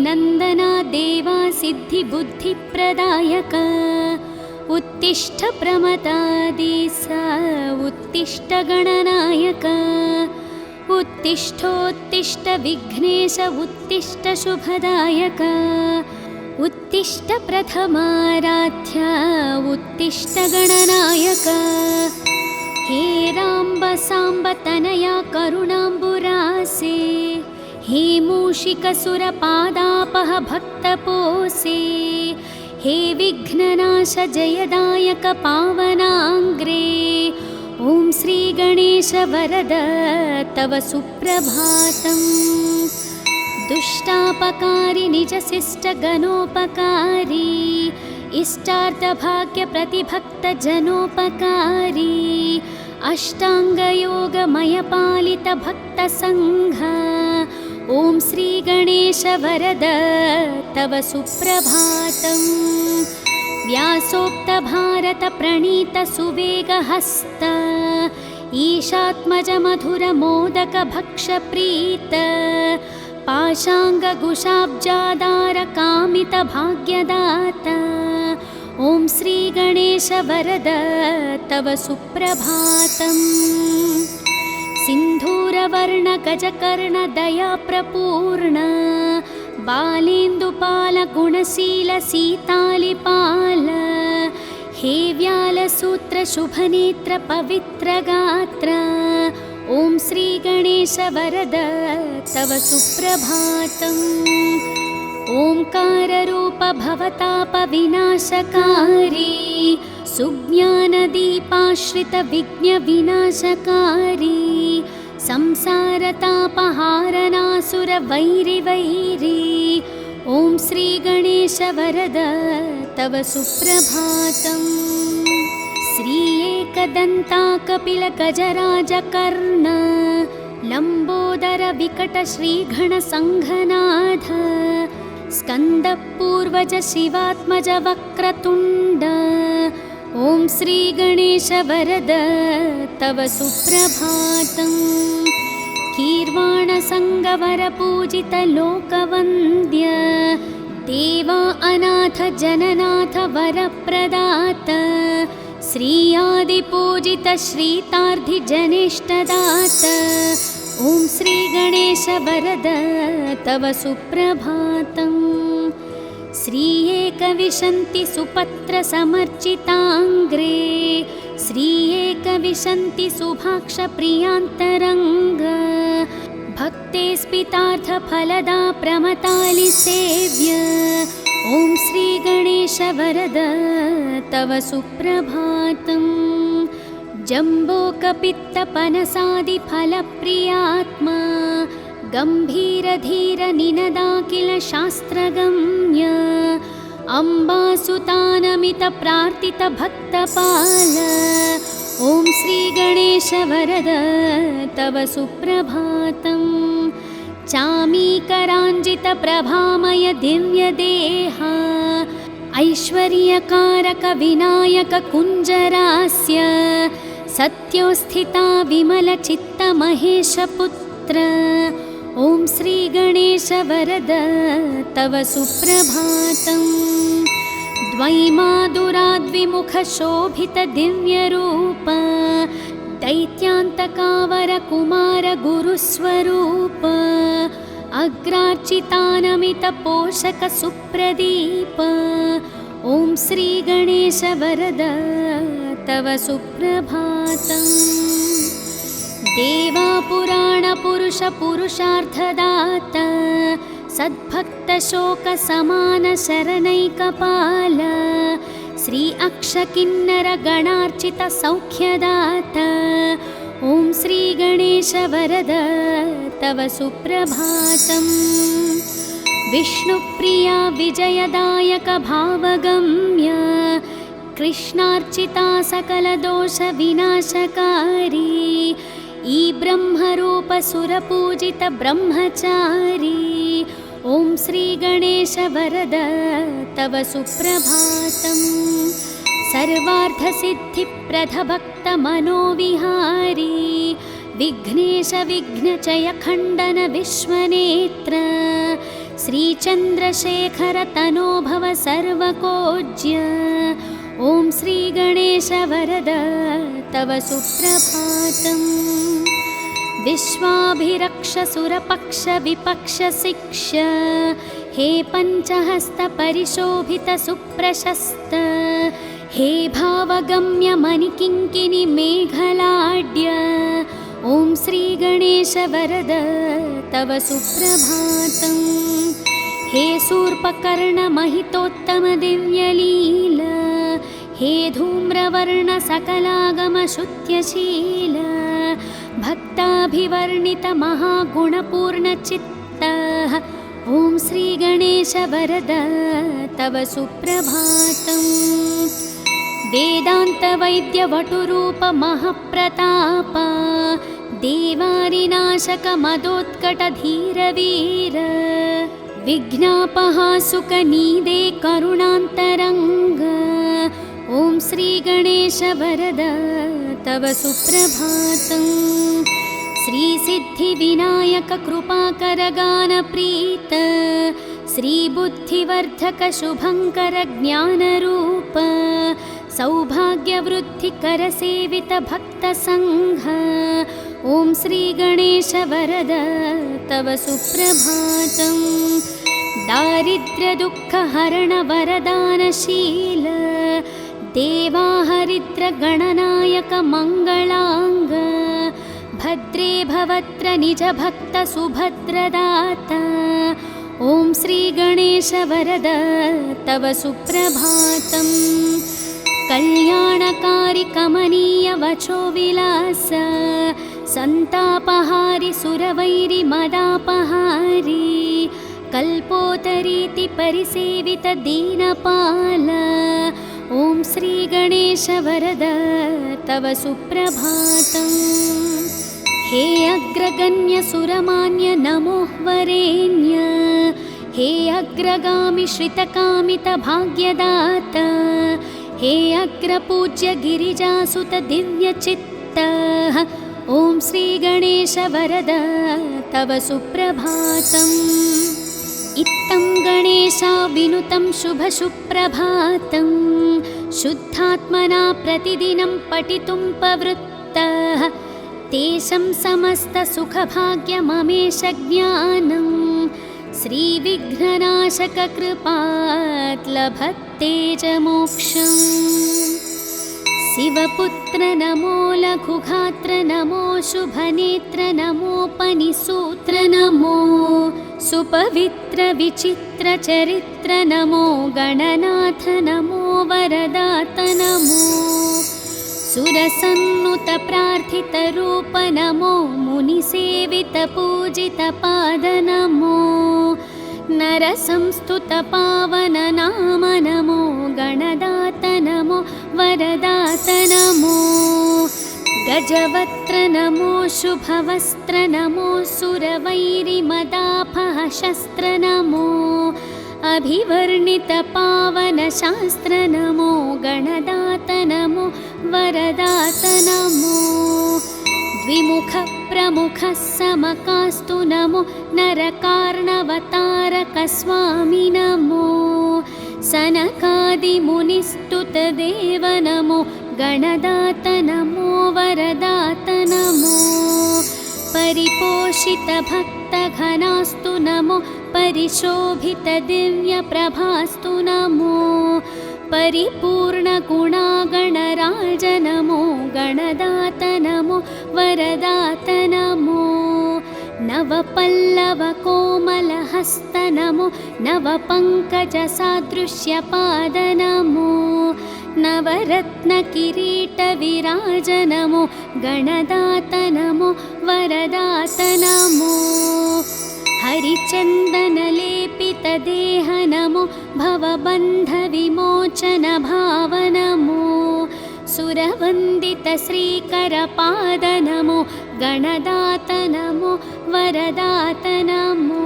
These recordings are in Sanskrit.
नन्दन देवा सिद्धिबुद्धिप्रदायक उत्तिष्ठ प्रमदादिस उत्तिष्ठ गणनायक उत्तिष्ठोत्तिष्ठ विघ्नेश उत्तिष्ठ शुभदायक उत्तिष्ठ प्रथमाराध्य उत्तिष्ठ गणनायक हे राम्ब साम्ब तनया करुणाम्बुरासे हे मूषिकसुरपादापह भक्तपोसे हे विघ्ननाश जयदायक पावनाङ्ग्रे ॐ श्री गणेश वरद तव सुप्रभातम् दुष्टापकारी निजशिष्ट गणोपकारी इष्टार्थभाग्य प्रतिभक्त जनोपकारी अष्टांगयोगमय पालित भक्त संघ ॐ श्री गणेश वरद तव सुप्रभातम् व्यासोक्त भारत प्रणीत सुवेगहस्त ईशात्मज मधुर मोदक भक्ष प्रीत पाशाङ्गकुशाब्जादार कामित भाग्यदाता ॐ श्री गणेश वरद तव सुप्रभातम् सिन्धूरवर्ण गजकर्ण दया प्रपूर्ण बालेन्दुपाल गुणशील सीतालिपाल हे व्यालसूत्र शुभनेत्र पवित्र गात्र ॐ श्री गणेश वरद तव सुप्रभातम् ओंकाररूप भवताप विनाशकारी सुज्ञानदीपाश्रित विघ्न विनाशकारी संसारतापहारनासुर वैरि वैरी ॐ श्री गणेश वरद तव सुप्रभातम् श्री एकदन्ता कपिल गजराज कर्ण लंबोदर विकट श्रीगण संघनाथ स्कंद पूर्वज शिवात्मज वक्रतुंड ॐ श्री गणेश वरद तव सुप्रभातम् कीर्वाण संगवर पूजित लोकवन्द्य देवा अनाथ जननाथ वरप्रदात श्री आदि पूजित श्रीतार्धि जनेष्टदात ॐ श्री गणेश वरद तव सुप्रभातम् श्री एकविंशति सुपत्र समर्चितांग्रे श्री एकविंशति सुभाक्ष प्रियांतरंग भक्ते स्पितार्थ फलदा प्रमतालि सेव्य ॐ श्री गणेश वरद तव सुप्रभातम् जम्बोकपित्त पनसादि फलप्रियात्मा गंभीर धीर निनदाकिल शास्त्रगम्य अम्बासुतानमित प्रार्थित भक्तपाल ॐ श्री गणेश वरद तव सुप्रभातम् चामीकराञ्जित प्रभामय दिव्य देहा ऐश्वर्यकारक विनायक कुञ्जरास्य सत्योस्थिता विमल चित्त महेश पुत्र ॐ श्री गणेश वरद तव सुप्रभातम् द्वैमादुराद्विमुख शोभित दिव्य रूप दैत्यान्तकावर कुमार गुरुस्वरूप अग्रार्चितानमित पोषक सुप्रदीप ॐ श्री गणेश वरद तव सुप्रभातम् देवा पुराण पुरुष पुरुषार्थदाता सद्भक्त शोक समान शरणैकपाल श्री अक्षकिन्नर गणार्चित सौख्यदाता ॐ श्री गणेश वरद तव सुप्रभातम् विष्णुप्रिया विजयदायक भावगम्य कृष्णार्चिता सकल दोष विनाशकारी ई ब्रह्मरूप सुरपूजित ब्रह्मचारी ॐ श्री गणेश वरद तव सुप्रभातम् सर्वार्थसिद्धिप्रद भक्त मनोविहारी विघ्नेश विघ्नचय खण्डन विश्वनेत्र श्रीचन्द्रशेखर तनो भव सर्वकोज्य। ॐ श्रीगणेश वरद तव सुप्रभातम्। विश्वाभिरक्ष सुरपक्ष विपक्ष शिक्ष हे पञ्चहस्त परिशोभित सुप्रशस्त हे भावगम्य मणिकिङ्किणि मेघलाड्य। ॐ श्रीगणेश वरद तव सुप्रभातम्। हे शूर्पकर्ण महितोत्तम दिव्यलील हे धूम्रवर्ण सकलागम शुद्ध्यशील भक्ताभिवर्णित महागुणपूर्णचित्त। ॐ श्रीगणेश वरद तव सुप्रभातम्। वेदान्तवैद्यवटुरूप महप्रताप देवारिनाशक मदोत्कट धीरवीर विघ्नापहासुकनीदे करुणान्तरङ्ग। ॐ श्रीगणेश वरद तव सुप्रभातम्। श्रीसिद्धिविनायक कृपाकर गानप्रीत श्रीबुद्धिवर्धक शुभङ्कर ज्ञानरूप सौभाग्यवृद्धिकर सेवित भक्तसङ्घ। ॐ श्रीगणेश वरद तव सुप्रभातम्। दारिद्र्यदुःखहरण वरदानशील देवाहरिद्र गणनायक मङ्गलाङ्ग। भद्रे भवत्र निज भक्त सुभद्रदाता। ॐ श्रीगणेश वरद तव सुप्रभातम्। कल्याणकारि कमनीय वचो विलास सन्तापहारि सुरवैरि मदापहारि कल्पोतरीति परिसेवित दीनपाल। ॐ श्रीगणेश वरद तव सुप्रभातम्। हे अग्रगण्य सुरमान्य नमो वरेण्य हे अग्रगामि श्रितकामित भाग्यदाता हे अग्रपूज्य गिरिजासुत दिव्यचित्त। ॐ श्रीगणेश वरद तव सुप्रभातम्। इत्थं गणेशा विनुतं शुभसुप्रभातं शुद्धात्मना प्रतिदिनं पठितुं प्रवृत्तः तेषां समस्तसुखभाग्यममेष ज्ञानं श्रीविघ्ननाशक कृपात् लभते च मोक्षम्। शिवपुत्र नमो लघुगात्र नमो शुभनेत्र नमोपनिसूत्र नमो सुपवित्र विचित्र चरित्र नमो गणनाथ नमो वरदात नमो सुरसन्नुत प्रार्थित रूप नमो मुनिसेवित पूजित पाद नमो नरसंस्तुत पावन नाम नमो गणदात नमो वरदात नमो गजवक्त्र नमो शुभवस्त्र नमो सुरवैरिमदापह शस्त्र नमो अभिवर्णित पावन शास्त्र नमो गणदात नमो वरदात नमो द्विमुख प्रमुख समकास्तु नमो नरकार्णवतारक स्वामी नमो सनकादिमुनिस्तुत देव नमो गणदात नमो वरदात नमो परिपोषित भक्तघनास्तु नमो परिशोभित दिव्यप्रभास्तु नमो परिपूर्णगुणागणराज नमो गणदात नमो वरदात नमो नवपल्लवकोमलहस्त नमो नवपङ्कजसादृश्यपाद नमो नवरत्नकिरीटविराज नमो गणदात नमो वरदात नमो हरिचन्दनलेपितदेह नमो भवबन्धविमोचन भाव नमो सुरवन्दित श्रीकरपाद नमो गणदात नमो वरदात नमो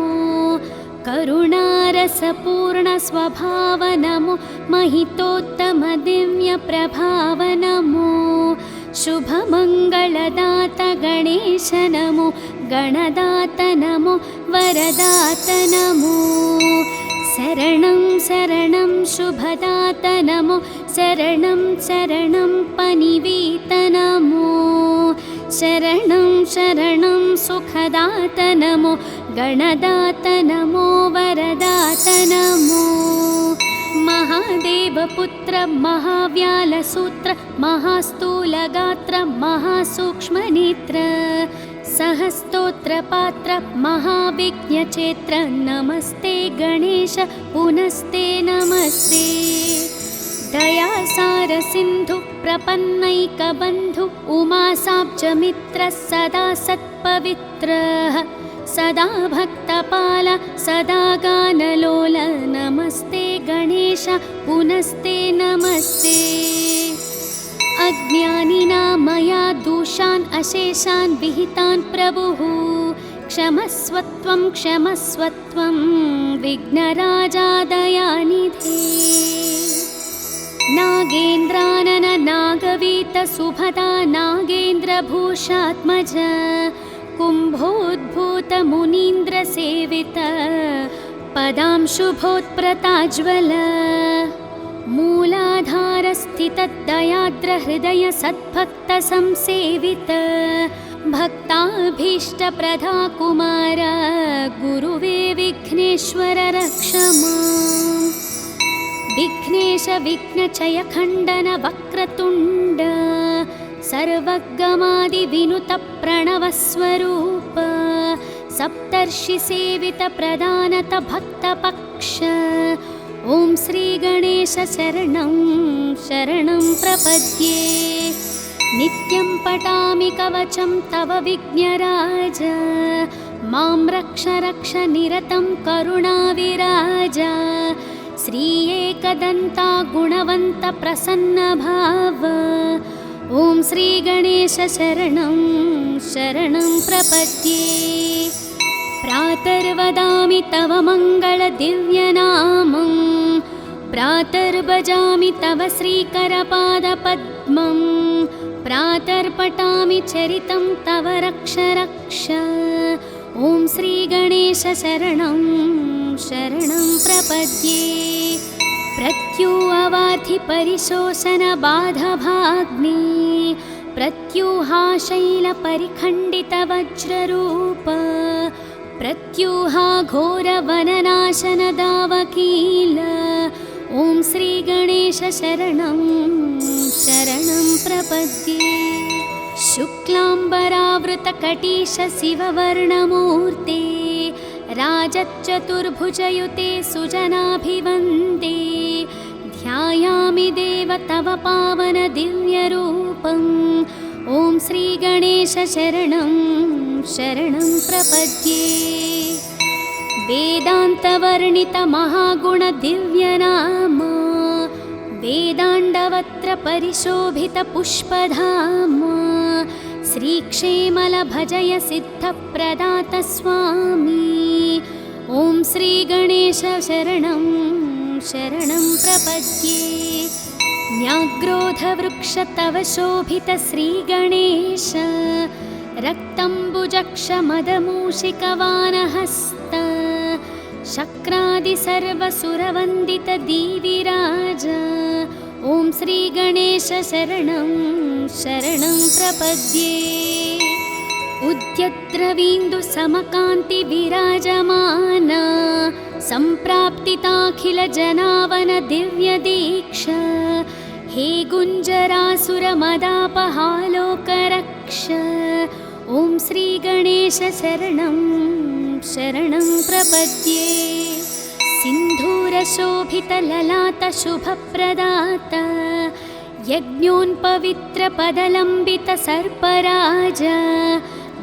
करुणारसपूर्ण स्वभाव नमो महितोत्तम दिव्यप्रभाव नमो शुभमङ्गलदात गणे गणेश नमो गणदात नमो वरदात नमो शरणं शरणं शुभदात नमो शरणं शरणं पनिवीत नमो शरणं शरणं सुखदात नमो गणदात नमो वरदात नमो महादेवपुत्र महाव्यालसूत्र महास्थूलगात्र महासूक्ष्मनेत्र सहस्तोत्रपात्र महाविघ्नचेत्र नमस्ते गणेश पुनस्ते नमस्ते दयासार सिन्धु प्रपन्नैकबन्धु उमासाब्जमित्र सदा सत्पवित्रः सदा भक्तपाल सदा गानलोल नमस्ते गणेश पुनस्ते नमस्ते अज्ञानिना मया दोषान् अशेषान् विहितान् प्रभुः क्षमस्वत्वं विघ्नराजा दयानिधे नागेन्द्रानन नागवीत सुभदा नागेन्द्रभूषात्मज कुम्भोद्भूत मुनीन्द्रसेवित पदांशुभोत्प्रताज्वल मूलाधारस्थितदयाद्रहृदय सद्भक्तसंसेवित भक्ताभीष्टप्रदा कुमार गुरुवे विघ्नेश्वर रक्ष माम् विघ्नेश विघ्नचय खण्डन वक्रतुण्ड सर्वगमादिविनुत प्रणवस्वरूप सप्तर्षिसेवित प्रदानत भक्तपक्ष ॐ श्रीगणेश शरणं शरणं प्रपद्ये नित्यं पठामि कवचं तव विघ्नराज मां रक्ष रक्ष निरतं करुणाविराज श्री एकदन्ता गुणवन्त प्रसन्नभाव ॐ श्रीगणेश शरणं शरणं प्रपद्ये प्रातर्वदामि तव मङ्गलदिव्यनामं प्रातर्भजामि तव श्रीकरपादपद्मं प्रातर्पठामि चरितं तव रक्ष रक्ष ॐ श्रीगणेश शरणं शरणं प्रपद्ये प्रत्यूहवार्धि परिशोषणबाधभाग्ने प्रत्यूहाशैलपरिखण्डितवज्ररूप प्रत्यूहा घोरवननाशनदावकील ॐ श्रीगणेश शरणं शरणं प्रपद्ये शुक्लाम्बरावृतकटीश शिववर्णमूर्ते राजच्चतुर्भुजयुते सुजनाभिवन्दे ध्यायामि देव तव पावन दिव्यरूपम् ॐ श्रीगणेश शरणं शरणं प्रपद्ये वेदान्तवर्णित महागुण दिव्यनाम वेदाण्डवत्र परिशोभित पुष्पधाम श्रीक्षेमल भजय सिद्धप्रदात स्वामी ॐ श्रीगणेश शरणं शरणं प्रपद्ये न्याग्रोधवृक्ष तव शोभित श्रीगणेश रक्तम्बुजक्षमदमूषिकवानहस्त शक्रादिसर्वसुरवन्दित दीविराज ॐ श्रीगणेश शरणं शरणं प्रपद्ये उद्यद्रवीन्दु समकान्ति विराजमान सम्प्राप्तिताखिल जनावन दिव्य दीक्षा हे गुञ्जरासुरमदापहालोकरक्ष ॐ श्रीगणेश शरणं शरणं प्रपद्ये सिन्धूरशोभितललाटशुभप्रदात यज्ञोन्पवित्रपदलम्बितसर्पराज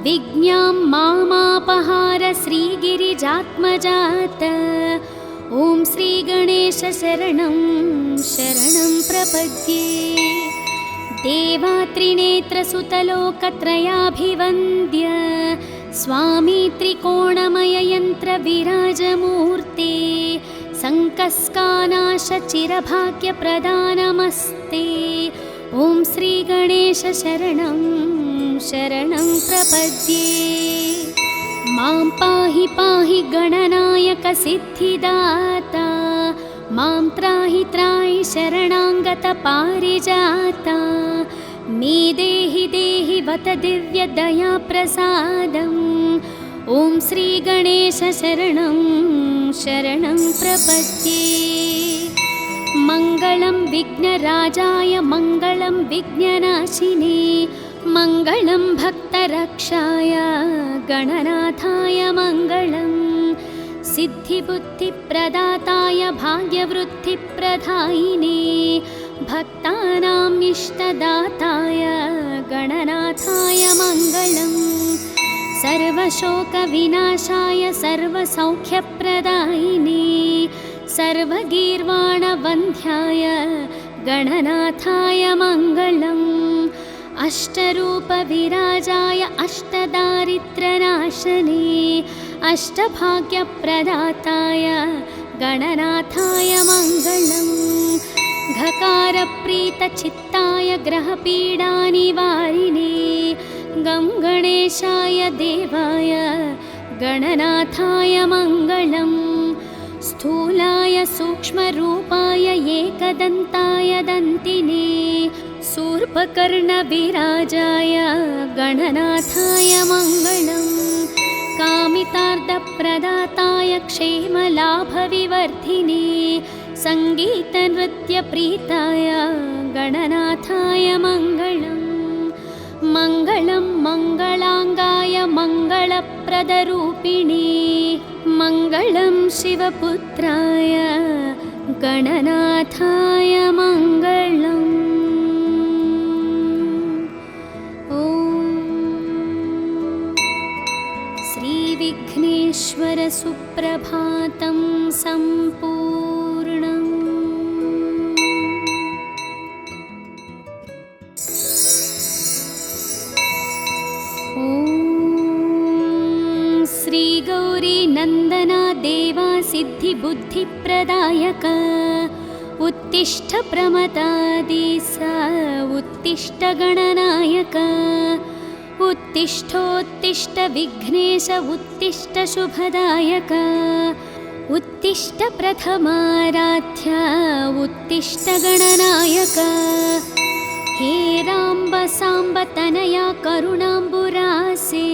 विज्ञां मामापहार श्रीगिरिजात्मजात ॐ श्रीगणेश शरणं शरणं प्रपद्ये देवात्रिनेत्रसुतलोकत्रयाभिवन्द्य स्वामी त्रिकोणमययन्त्रविराजमूर्ते सङ्कस्कानाशचिरभाग्यप्रदानमस्ते ॐ श्रीगणेश शरणं शरणं प्रपद्ये मां पाहि पाहि गणनायक सिद्धिदाता मां त्राहि त्राहि शरणागत पारिजाता मे देहि देहि वत दिव्य दया प्रसादम् ॐ श्री गणेश शरणं शरणं प्रपद्ये मङ्गलं विघ्नराजाय मङ्गलं विघ्ननाशिने मङ्गलं भक्तरक्षाय गणनाथाय मङ्गलं सिद्धिबुद्धिप्रदाताय भाग्यवृद्धिप्रदायिने भक्तानाम् इष्टदाताय गणनाथाय मङ्गलम् सर्वशोकविनाशाय सर्वसौख्यप्रदायिने सर्वगीर्वाणवन्ध्याय गणनाथाय मङ्गलम् अष्टरूपविराजाय अष्टदारिद्र्यनाशने अष्टभाग्यप्रदाताय गणनाथाय मङ्गलम् घकारप्रीतचित्ताय ग्रहपीडानिवारिणे गं गणेशाय देवाय गणनाथाय मङ्गलम् स्थूलाय सूक्ष्मरूपाय एकदन्ताय दन्तिने शूर्पकर्णविराजाय गणनाथाय मङ्गलम् कामितार्थप्रदाताय क्षेमलाभविवर्धिने सङ्गीतनृत्यप्रीताय गणनाथाय मङ्गलम् मङ्गलं मङ्गलाङ्गाय मङ्गलप्रदरूपिणे मङ्गलं शिवपुत्राय गणनाथाय मङ्गलम् ॐ श्रीविघ्नेश्वर सुप्रभातं सम्पूर्णम् श्रीगौरी नन्दना देवा सिद्धिबुद्धिप्रदायक उत्तिष्ठ प्रमदादिस उत्तिष्ठ गणनायक उत्तिष्ठोत्तिष्ठ विघ्नेश उत्तिष्ठ शुभदायक उत्तिष्ठ प्रथमाराध्य उत्तिष्ठ गणनायक हे राम्ब साम्ब तनया करुणाम्बुरासे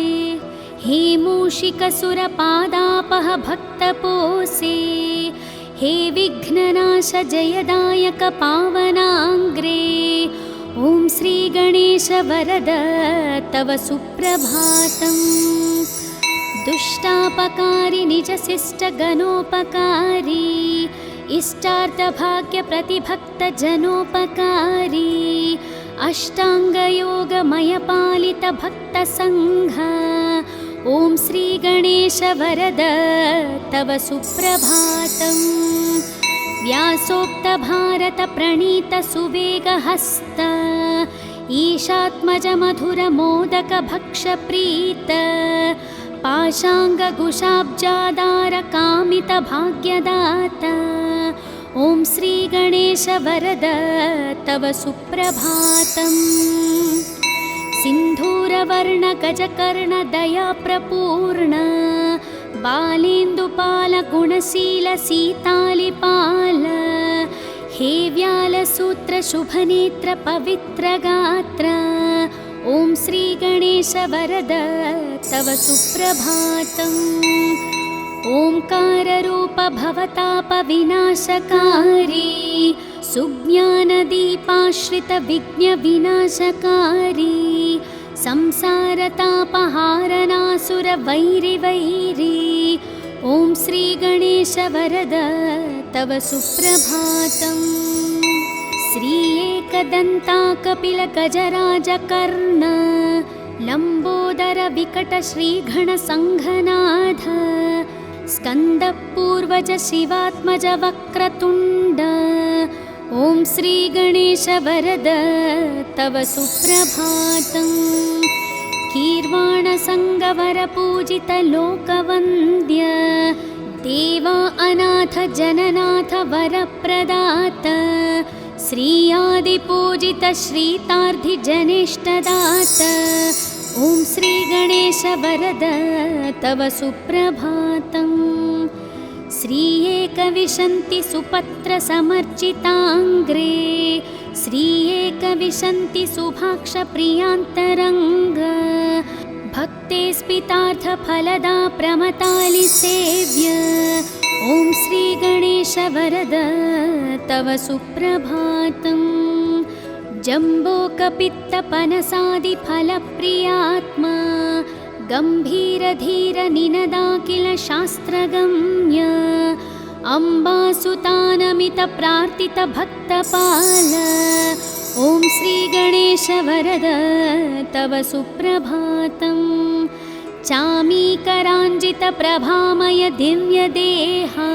हे मूषिकसुरपादापह भक्तपोषे हे विघ्ननाश जयदायक पावनाङ्ग्रे ॐ श्रीगणेश वरद तव सुप्रभातम् दुष्टापकारी निजशिष्टगणोपकारी इष्टार्थभाग्यप्रतिभक्तजनोपकारी अष्टाङ्गयोगमयपालितभक्तसङ्घ ॐ श्रीगणेश वरद तव सुप्रभातम् व्यासोक्तभारतप्रणीतसुवेगहस्त ईशात्मजमधुरमोदकभक्षप्रीत पाशाङ्गकुशाब्जादारकामितभाग्यदाता ॐ श्रीगणेश वरद तव सुप्रभातम् सिन्धूरवर्णगजकर्णदयाप्रपूर्ण बालेन्दुपालगुणशीलसीतालिपाल हे व्यालसूत्रशुभनेत्रपवित्रगात्र ॐ श्रीगणेश वरद तव सुप्रभातम् ओंकाररूप भवतापविनाशकारी सुज्ञानदीपाश्रितविघ्नविनाशकारी संसारतापहारनासुरवैरिवैरी ॐ श्रीगणेश वरद तव सुप्रभातम् श्री एकदन्ता कपिलगजराजकर्ण लम्बोदर विकट श्रीगणसङ्घनाथ स्कन्दपूर्वज शिवात्मज वक्रतुण्ड ॐ श्रीगणेश वरद तव सुप्रभातम् कीर्वाणसङ्गवरपूजित लोकवन्द्य देवा अनाथ जननाथ वरप्रदात श्री आदिपूजित श्रीतार्धिजनेष्टदात ॐ श्रीगणेश वरद तव सुप्रभातम्। श्री एकविशन्ति सुपत्रसमर्चिताङ्ग्रे श्री एकविशन्ति सुभाक्षप्रियान्तरङ्ग भक्ते स्पितार्थफलदा प्रमतालिसेव्य ॐ श्रीगणेश वरद तव सुप्रभातम्। जम्बोकपित्तपनसादिफलप्रियात्मा गम्भीरधीरनिनदाखिल शास्त्रगम्य अम्बासुतानमितप्रार्थितभक्तपाल ॐ श्रीगणेश वरद तव सुप्रभातम्। चामीकराञ्जितप्रभामय दिव्यदेहा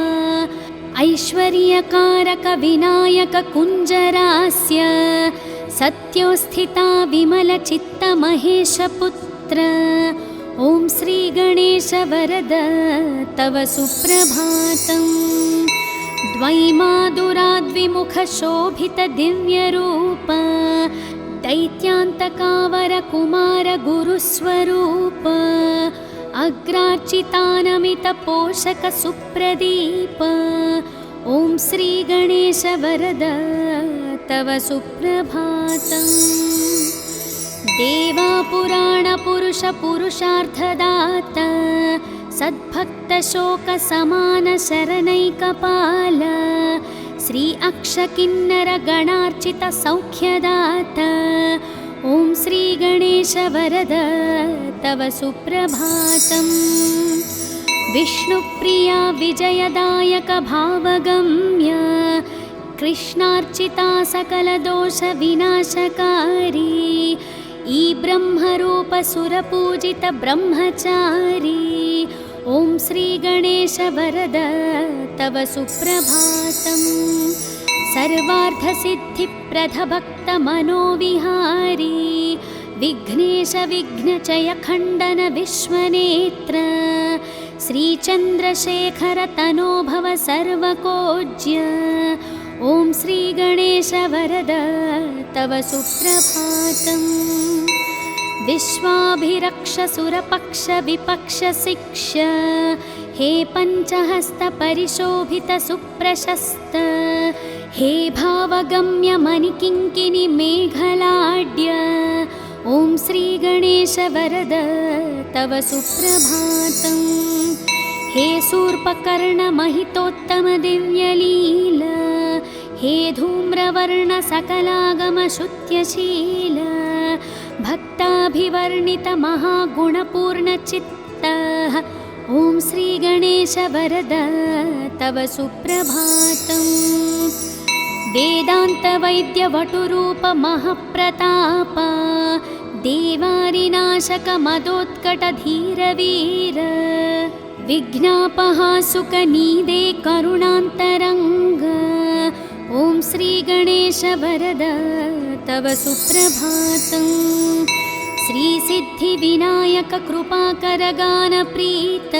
ऐश्वर्यकारक विनायक कुञ्जरास्य सत्योस्थिता विमलचित्तमहेशपुत्र ॐ श्रीगणेश वरद तव सुप्रभातम्। द्वैमादुराद्विमुखशोभितदिव्यरूप दैत्यान्तकावरकुमार गुरुस्वरूप अग्रार्चितानमितपोषकसुप्रदीप ॐ श्रीगणेश वरद तव सुप्रभातम्। देवापुराणपुरुषपुरुषार्थदाता सद्भक्तशोकसमानशरणैकपाल श्री अक्षकिन्नरगणार्चितसौख्यदाता ॐ श्रीगणेश वरद तव सुप्रभातम्। विष्णुप्रिया विजयदायक भावगम्य कृष्णार्चिता सकलदोषविनाशकारी ई ब्रह्मरूप सुरपूजित ब्रह्मचारी ॐ श्रीगणेश वरद तव सुप्रभातम्। सर्वार्थसिद्धिप्रदभक्तमनोविहारी विघ्नेश विघ्नचय खण्डन विश्वनेत्र श्रीचन्द्रशेखर तनोभव सर्वकोज्य ॐ श्रीगणेश वरद तव सुप्रभातम्। विश्वाभिरक्ष सुरपक्ष विपक्ष शिक्ष हे पञ्चहस्त परिशोभित सुप्रशस्त हे भावगम्य मणिकिङ्किणि मेघलाड्य ॐ श्रीगणेश वरद तव सुप्रभातम्। हे शूर्पकर्ण महितोत्तम दिव्यलील हे धूम्रवर्ण सकलागम शुद्ध्यशील भक्ताभिवर्णित महागुणपूर्णचित्त ॐ श्रीगणेश वरद तव सुप्रभातम्। वेदान्तवैद्यवटुरूप महप्रताप देवारिनाशक मदोत्कटधीरवीर विघ्नापहासुकनीदे करुणान्तरङ्ग ॐ श्रीगणेश वरद तव सुप्रभातम्। श्रीसिद्धिविनायक कृपाकर गानप्रीत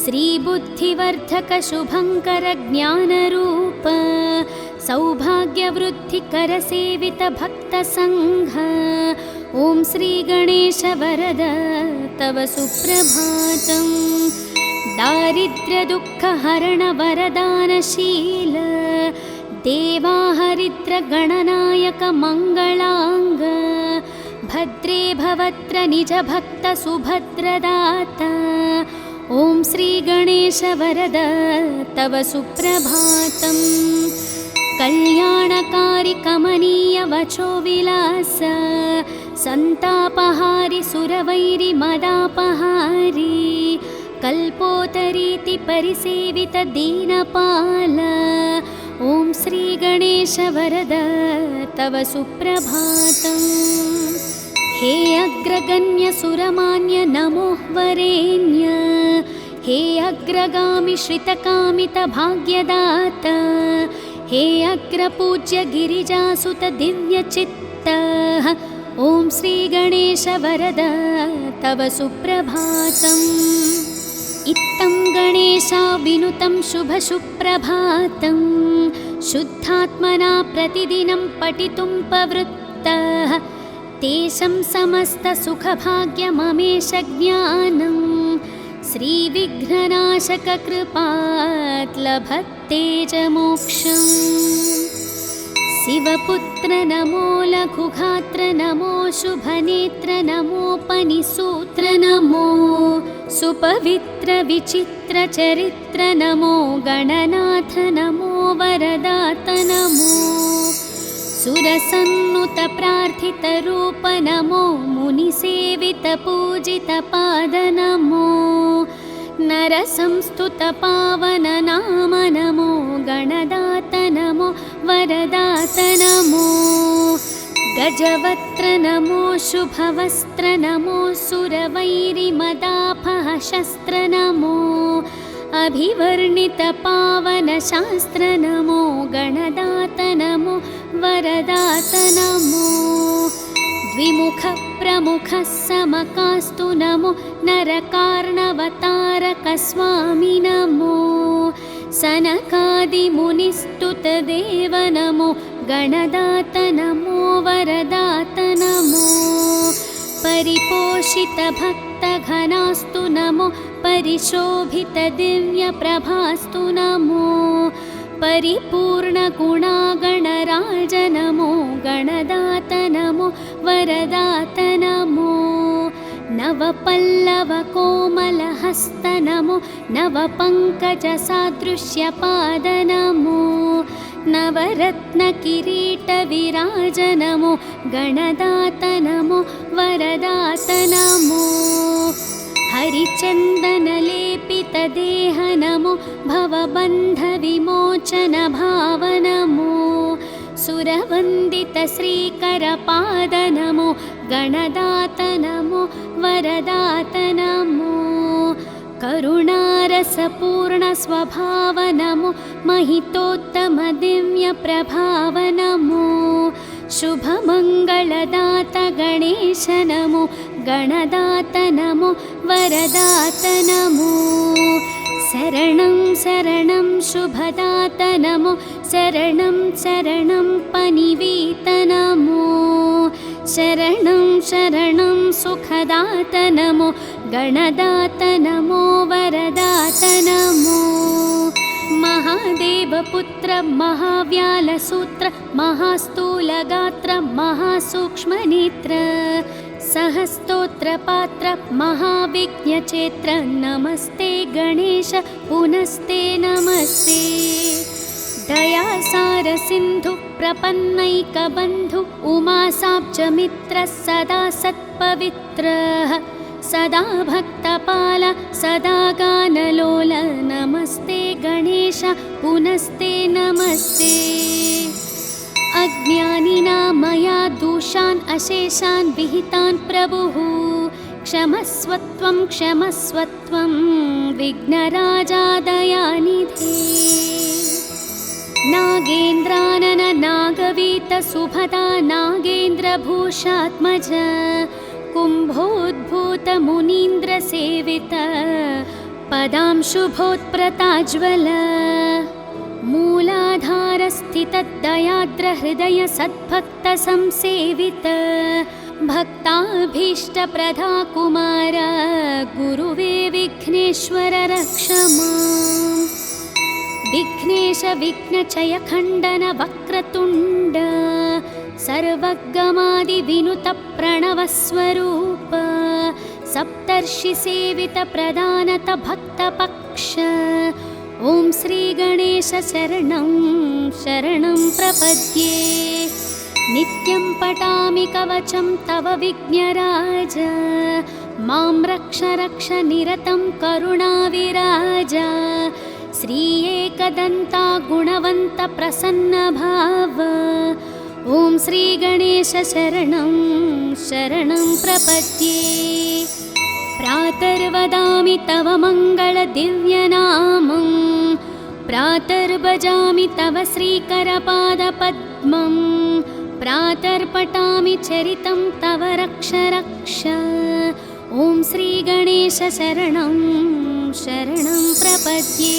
श्रीबुद्धिवर्धक शुभङ्कर ज्ञानरूप सौभाग्यवृद्धिकर सेवित भक्तसङ्घ ॐ श्रीगणेश वरद तव सुप्रभातम्। दारिद्र्यदुःखहरण वरदानशील देवाहरिद्र गणनायक मङ्गलाङ्ग भद्रे भवत्र निज भक्त सुभद्रदाता ॐ श्रीगणेश वरद तव सुप्रभातम्। कल्याणकारि कमनीय वचो विलास संतापहारि सुरवैरि मदापहारि कल्पोतरीति परिसेवित दीनपाल ॐ श्रीगणेश वरद तव सुप्रभातम्। हे अग्रगण्य सुरमान्य नमो वरेण्य हे अग्रगामि श्रितकामित भाग्यदाता हे अग्रपूज्य गिरिजासुत दिव्यचित्त ॐ श्रीगणेश वरद तव सुप्रभातम्। इत्थं गणेशाविनुतं शुभसुप्रभातं शुद्धात्मना प्रतिदिनं पठितुं प्रवृत्तः तेषं समस्तसुखभाग्यममेष ज्ञानं श्रीविघ्ननाशककृपात् लभते च मोक्षम्। शिवपुत्र नमो लघुगात्र नमो शुभनेत्र नमोपनिसूत्र नमो सुपवित्र विचित्र चरित्र नमो गणनाथ नमो वरदात नमो सुरसन्नुत प्रार्थितरूप नमो मुनिसेवित पूजित पाद नमो नरसंस्तुत पावन नाम नमो गणदात नमो वरदात नमो गजवक्त्र नमो शुभवस्त्र नमो सुरवैरिमदापह शस्त्र नमो अभिवर्णित पावन शास्त्र नमो गणदात नमो वरदात नमो द्विमुख प्रमुख समकास्तु नमो नरकार्णवतारक स्वामी नमो सनकादिमुनिस्तुत देव नमो गणदात नमो वरदात नमो परिपोषित भक्तघनास्तु नमो परिशोभित दिव्यप्रभास्तु नमो परिपूर्णगुणागणराज नमो गणदात नमो वरदात नमो नवपल्लवकोमलहस्त नमो नवपङ्कजसादृश्यपाद नमो नवरत्नकिरीटविराज नमो गणदात नमो वरदात नमो हरिचन्दनलेपितदेह नमो भवबन्धविमोचन भाव नमो सुरवन्दित श्रीकरपाद नमो गणदात नमो वरदात नमो करुणारसपूर्ण स्वभाव नमो महितोत्तम दिव्य प्रभाव नमो शुभमङ्गलदात गणेश नमो गणदात नमो वरदात नमो शरणं शरणं शुभदात नमो शरणं शरणं पनिवीत नमो शरणं शरणं सुखदात नमो गणदात नमो वरदात नमो महादेवपुत्र महाव्यालसूत्र महास्थूलगात्र महासूक्ष्मनेत्र सहस्तोत्रपात्र महाविघ्नचेत्र नमस्ते गणेश पुनस्ते नमस्ते दयासार सिन्धु प्रपन्नैकबन्धु उमासाब्जमित्र सदा सत्पवित्रः सदा भक्तपाल सदा गानलोल नमस्ते गणेश पुनस्ते नमस्ते अज्ञानिना मया दोषान् अशेषान् विहितान् प्रभुः क्षमस्वत्वं विघ्नराजा दयानिधे नागेन्द्रानन नागवीत सुभदा नागेन्द्रभूषात्मज कुम्भोद्भूत मुनीन्द्र सेवित पदांशुभोत्प्रताज्वल मूलाधारस्थितदयाद्र हृदय सद्भक्त संसेवित भक्ताभीष्टप्रदा कुमार गुरुवे विघ्नेश्वर रक्ष माम् विघ्नेश विघ्नचय खण्डन वक्रतुण्ड सर्वगमादिविनुत प्रणवस्वरूप सप्तर्षिसेवित प्रदानत भक्तपक्ष ॐ श्रीगणेश शरणं शरणं प्रपद्ये नित्यं पठामि कवचं तव विघ्नराज मां रक्ष रक्ष निरतं करुणाविराज श्री एकदन्ता गुणवन्त प्रसन्न भाव ॐ श्रीगणेश शरणं शरणं प्रपद्ये प्रातर्वदामि तव मङ्गलदिव्यनामं प्रातर्भजामि तव श्रीकरपादपद्मं प्रातर्पठामि चरितं तव रक्ष रक्ष ॐ श्रीगणेश शरणं शरणं प्रपद्ये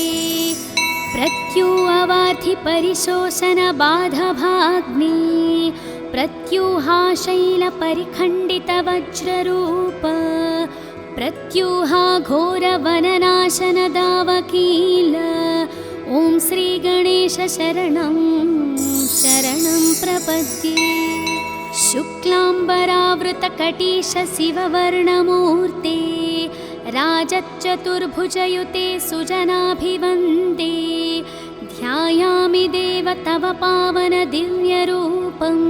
प्रत्युवार्थि परिशोषण बाधभाग्ने प्रत्यूहाशैलपरिखण्डितवज्ररूप प्रत्यूहा घोरवननाशनदावकील ॐ श्रीगणेश शरणं शरणं प्रपद्ये। शुक्लाम्बरावृतकटीश शिववर्णमूर्ते राजच्चतुर्भुजयुते सुजनाभिवन्दे ध्यायामि देव तव पावन दिव्यरूपम्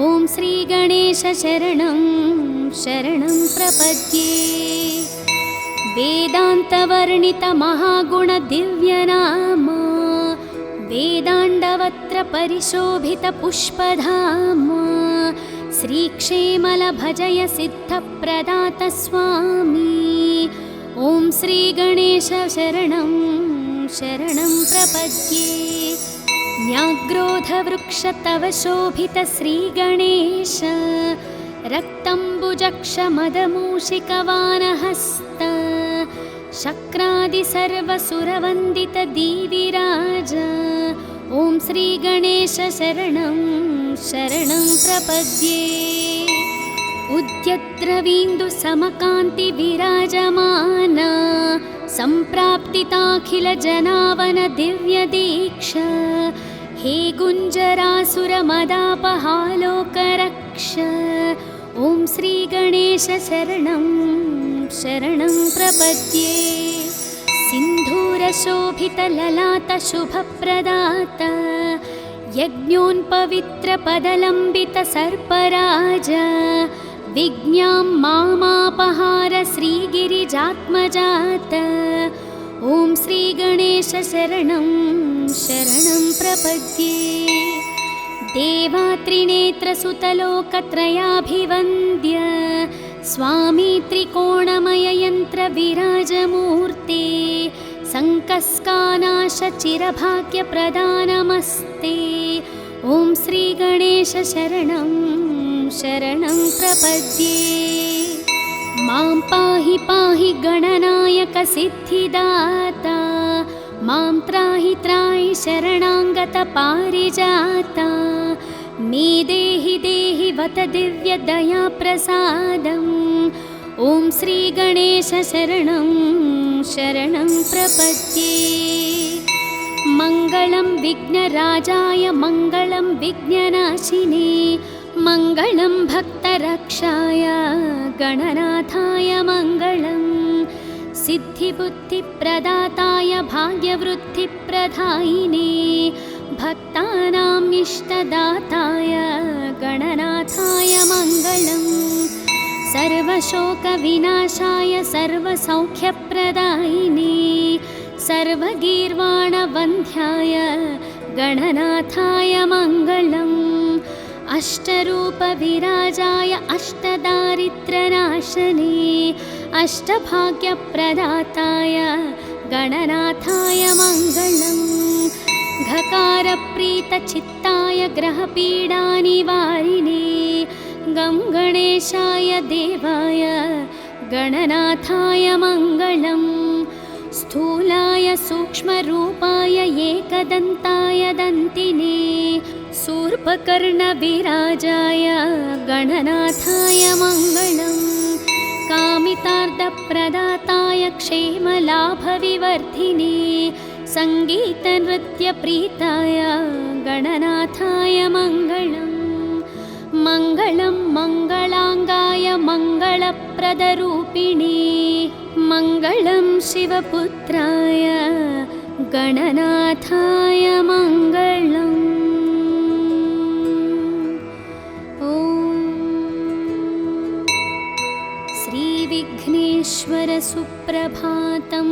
ॐ श्रीगणेश शरणं शरणं प्रपद्ये। वेदान्तवर्णितमहागुणदिव्यनाम वेदाण्डवत्र परिशोभितपुष्पधाम श्रीक्षेमलभजय सिद्धप्रदात स्वामी ॐ श्रीगणेश शरणं शरणं प्रपद्ये। न्याग्रोधवृक्ष तव शोभित श्रीगणेश रक्तम्बुजक्षमदमूषिकवानहस्त शक्रादि सर्वसुरवन्दित दीविराज ॐ श्रीगणेश शरणं शरणं प्रपद्ये। उद्यद्रवीन्दु समकान्ति विराजमान सम्प्राप्तिताखिल जनावन दिव्य दीक्षा हे गुञ्जरासुरमदापहालोकरक्ष ॐ श्रीगणेश शरणं शरणं प्रपद्ये। सिन्धूरशोभितललाटशुभप्रदात यज्ञोन्पवित्रपदलम्बितसर्पराज विज्ञां मामापहार श्रीगिरिजात्मजात ॐ श्रीगणेश शरणं शरणं प्रपद्ये। देवात्रिनेत्रसुतलोकत्रयाभिवन्द्य स्वामी त्रिकोणमययन्त्रविराजमूर्ते सङ्कस्कानाशचिरभाग्यप्रदानमस्ते ॐ श्रीगणेश शरणं शरणं प्रपद्ये। मां पाहि पाहि गणनायक सिद्धिदाता मां त्राहि त्राहि शरणाङ्गत पारिजाता मे देहि देहि वत दिव्यदयाप्रसादम् ॐ श्रीगणेश शरणं शरणं प्रपद्ये। मङ्गलं विघ्नराजाय मङ्गलं विघ्ननाशिने मङ्गलं भक्तरक्षाय गणनाथाय मङ्गलं सिद्धिबुद्धिप्रदाताय भाग्यवृद्धिप्रदायिने भक्तानाम् इष्टदाताय गणनाथाय मङ्गलम् सर्वशोकविनाशाय सर्वसौख्यप्रदायिने सर्वगीर्वाणवन्ध्याय गणनाथाय मङ्गलम् अष्टरूपविराजाय अष्टदारिद्र्यनाशने अष्टभाग्यप्रदाताय गणनाथाय मङ्गलम् घकारप्रीतचित्ताय ग्रहपीडानिवारिणे गं गणेशाय देवाय गणनाथाय मङ्गलम् स्थूलाय सूक्ष्मरूपाय एकदन्ताय दन्तिने शूर्पकर्णविराजाय गणनाथाय मङ्गलम् कामितार्थप्रदाताय क्षेमलाभविवर्धिने सङ्गीतनृत्यप्रीताय गणनाथाय मङ्गलम् मङ्गलं मङ्गलाङ्गाय मङ्गलप्रदरूपिणे मङ्गलं शिवपुत्राय गणनाथाय मङ्गलम् ॐ श्रीविघ्नेश्वर सुप्रभातं